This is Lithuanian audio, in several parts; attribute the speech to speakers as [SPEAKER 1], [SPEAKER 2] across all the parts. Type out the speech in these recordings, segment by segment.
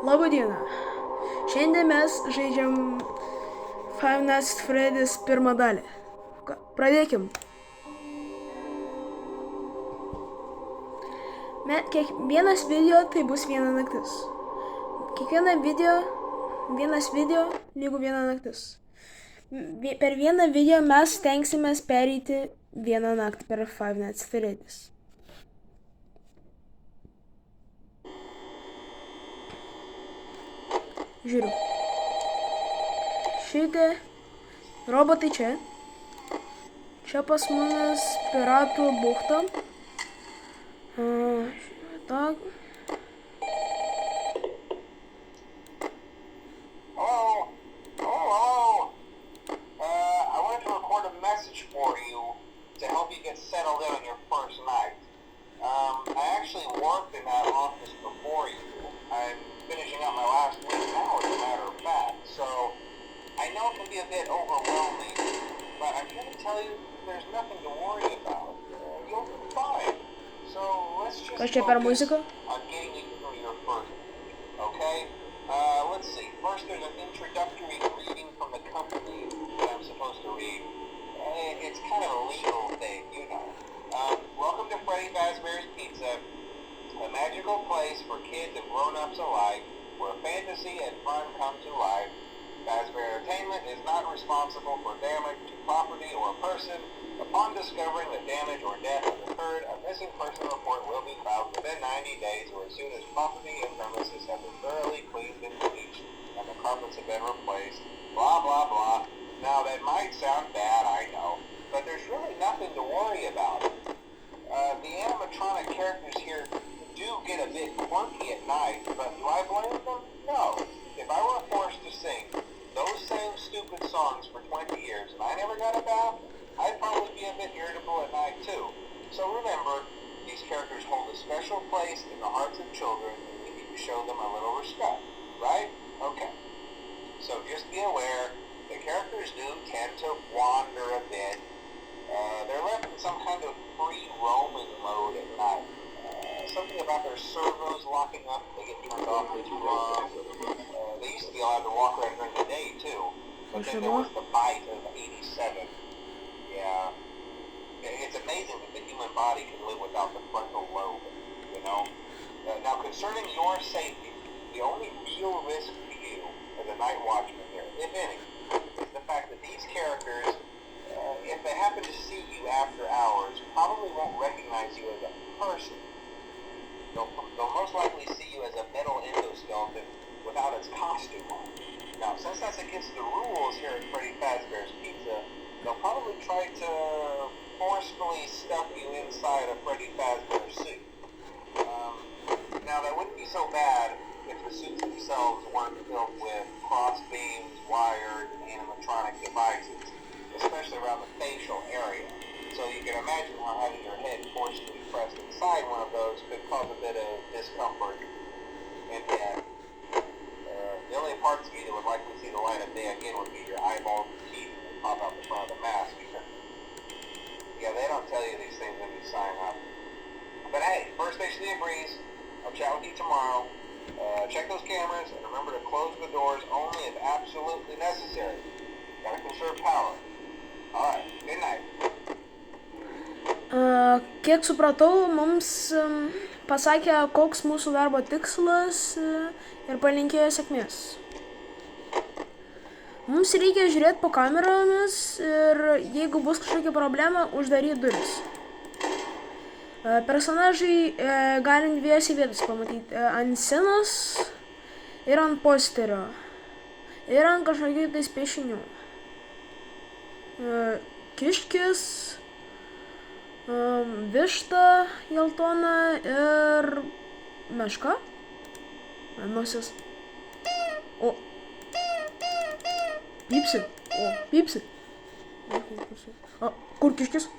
[SPEAKER 1] Labą dieną. Šiandien mes žaidžiam Five Nights at Freddy's pirmą dalį. Pradėkim. Kiekvienas video tai bus viena naktis. Vienas video lygu viena naktis. Per vieną video mes stengsimės pereiti vieną naktį per Five Nights at Freddy's. Žiūriu. Šitie robotai čia. Čia pas mumis piratų bухta. Tak.
[SPEAKER 2] Hello. I wanted to record a message for you to help you get settled in on your first night. I actually worked in that office before you. I'm finishing up my last week now, as a matter of fact. So I know it can be a bit overwhelming, but I'm here to tell you there's nothing to worry about. You'll be fine. So let's just focus on getting you through your first week, okay? Let's see. First, there's an introductory greeting from the company that I'm supposed to read. It's kind of a legal thing, you know. Welcome to Freddy Fazbear's Pizza, a magical place for kids and grown-ups alike, where fantasy and fun come to life. Fazbear Entertainment is not responsible for damage to property or person. Upon discovering that damage or death has occurred, a missing person report will be filed within 90 days or as soon as property and premises have been thoroughly cleaned and bleached and the carpets have been replaced. Blah, blah, blah. Now, that might sound bad, I know, but there's really nothing to worry about. The animatronic characters here do get a bit quirky at night, but do I blame them? No. If I were forced to sing those same stupid songs for 20 years and I never got a bath, I'd probably be a bit irritable at night too. So remember, these characters hold a special place in the hearts of children and we need to show them a little respect, right? Okay. So just be aware, the characters do tend to wander a bit. They're left in some kind of free roaming mode at night. Something about their servos locking up, they get turned off for too long. They used to be allowed to walk around during the day too, but then there was the bite of 87. Yeah, it's amazing that the human body can live without the frontal lobe, you know? Now concerning your safety, the only real risk to you as a night watchman here, if any, is the fact that these characters, if they happen to see you after hours, probably won't recognize you as a person. They'll most likely see you as a metal endoskeleton without its costume on. Now, since that's against the rules here at Freddy Fazbear's Pizza, they'll probably try to forcefully stuff you inside a Freddy Fazbear suit. Now, that wouldn't be so bad if the suits themselves weren't filled with cross beams, wired, and animatronic devices, especially around the facial area. So you can imagine how having your head forcefully pressed inside one of those could cause a bit of discomfort and death. The only parts of you that would likely see the light of day again would be your eyeballs and teeth that pop out the front of the mask. Yeah, they don't tell you these things when you sign up. But hey, First Station agrees. I'll chat with you tomorrow. Check those cameras and remember to close the doors only if absolutely necessary. Gotta conserve power. Alright, good night.
[SPEAKER 1] Kiek supratau, mums pasakė, koks mūsų darbo tikslas ir palinkėjo sėkmės. Mums reikia žiūrėti po kameromis ir jeigu bus kažkokia problema, uždaryti duris. Personažai galim dviejose vietose pamatyti, ant scenos ir ant posterio ir ant kažkokių tais piešinių. Kiškis, višta geltona ir meška. Nosis. O. Pypsi. O, pypsi. O, kur kiškis?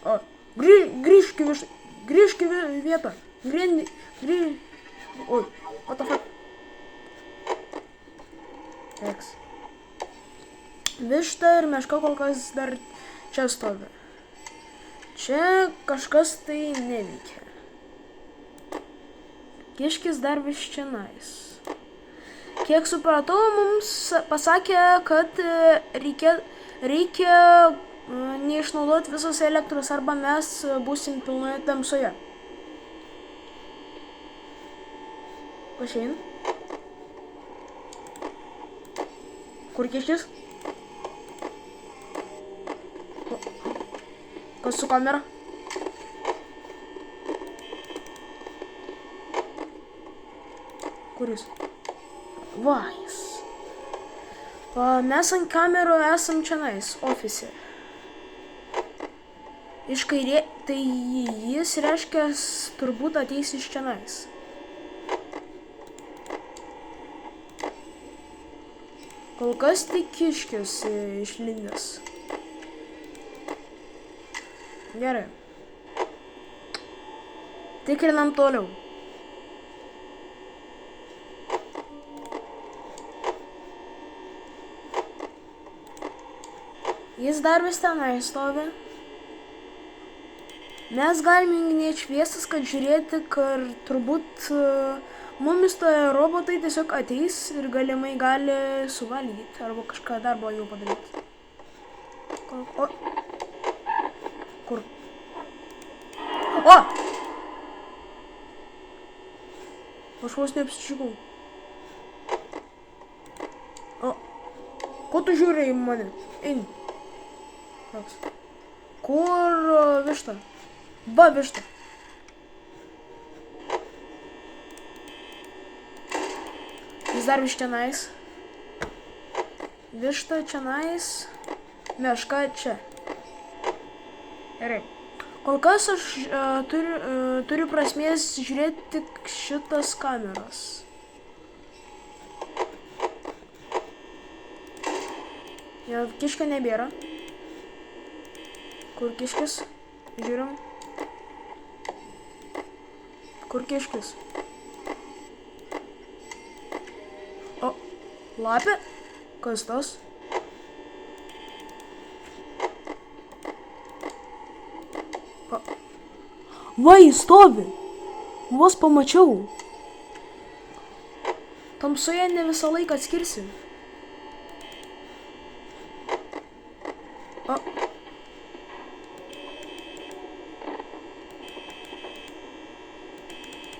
[SPEAKER 1] O, grįžk į vietą. Oi, what the fuck? X. Višta ir meška kol kas dar čia stovi. Čia kažkas tai neveikia. Kiškis dar vis čionais. Kiek supratau, mums pasakė, kad reikia neišnaudoti visos elektros, arba mes būsim pilnoje tamsoje. Pašein. Kur kiškis? Kas su kamera? Kuris? Va, jis. Mes ant kamerų esam čionais, ofise. Iš kairė, tai jis reiškia, turbūt ateis iš čionais. Kol kas tik kiškis išlindęs. Gerai. Tikrinam toliau. Jis dar vis tenai stovi. Mes galime junginėti šviesas, kad žiūrėti, kad turbūt mumis toje robotai tiesiog ateis ir galimai gali suvalgyti arba kažką dar blogiau padaryti. O! Kur? O! Aš vos neapsišikau. O! Ko tu žiūri į mane? Eini. Kur višta? Va, višta. Jis dar vis čionais. Višta čionais. Meška čia. Gerai. Kol kas aš turiu prasmės žiūrėti tik šitas kameras. Ja, kiškio nebėra. Kur kiškis? Žiūrim. Kur kiškis? O, lapė? Kas tas? Va, jis stovi. Vos pamačiau. Tamsoje ne visą laiką atskirsi. O.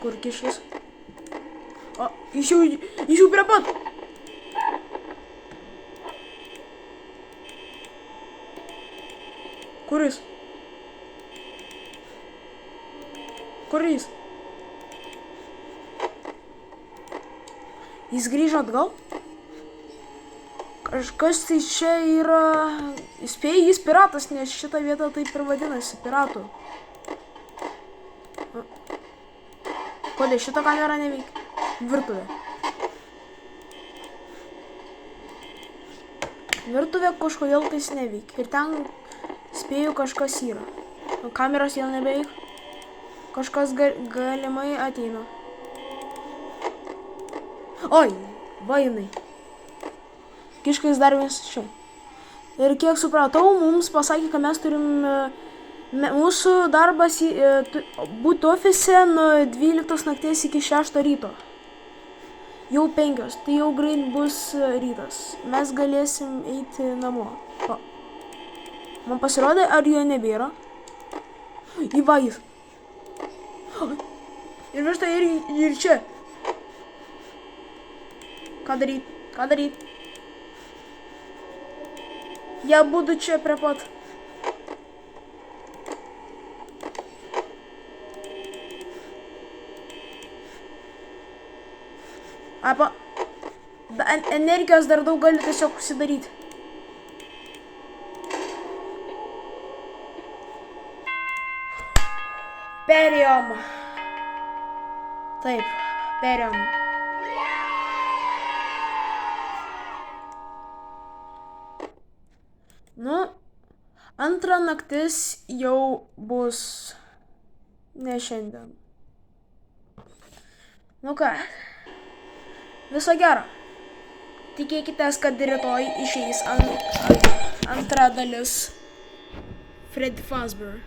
[SPEAKER 1] Kur kiškis? O, iš jų prie pat. Kuris? Kur jis? Jis grįžo atgal? Kažkas tai čia yra... Spėju, jis piratas, nes šitą vietą taip ir vadinasi, piratų. Kodėl šitą kamerą neveikia? Virtuvė. Virtuvė kažkodėl tais neveikia. Ir ten, spėju, kažkas yra. Kameros jau nebeveikia. Kažkas galimai ateina. Oi, va jinai. Kiškis dar vis čia. Ir kiek supratau, mums pasakė, kad mes turim... Mūsų darbas būti ofise nuo 12 nakties iki 6 ryto. Jau 5, tai jau greit bus rytas. Mes galėsim eiti namo. O. Man pasirodė, ar jo nebėra? Įva jis. Ir višta ir čia. Ką daryt? Ką daryt? Jie būtų čia prie pat. Apa. Energijos dar daug gali tiesiog užsidaryti. Perėjom. Taip, perėjom. Nu, antra naktis jau bus ne šiandien. Nu ką, viso gero. Tikėkitės, kad rytoj išeis antra dalis Freddy Fazbear.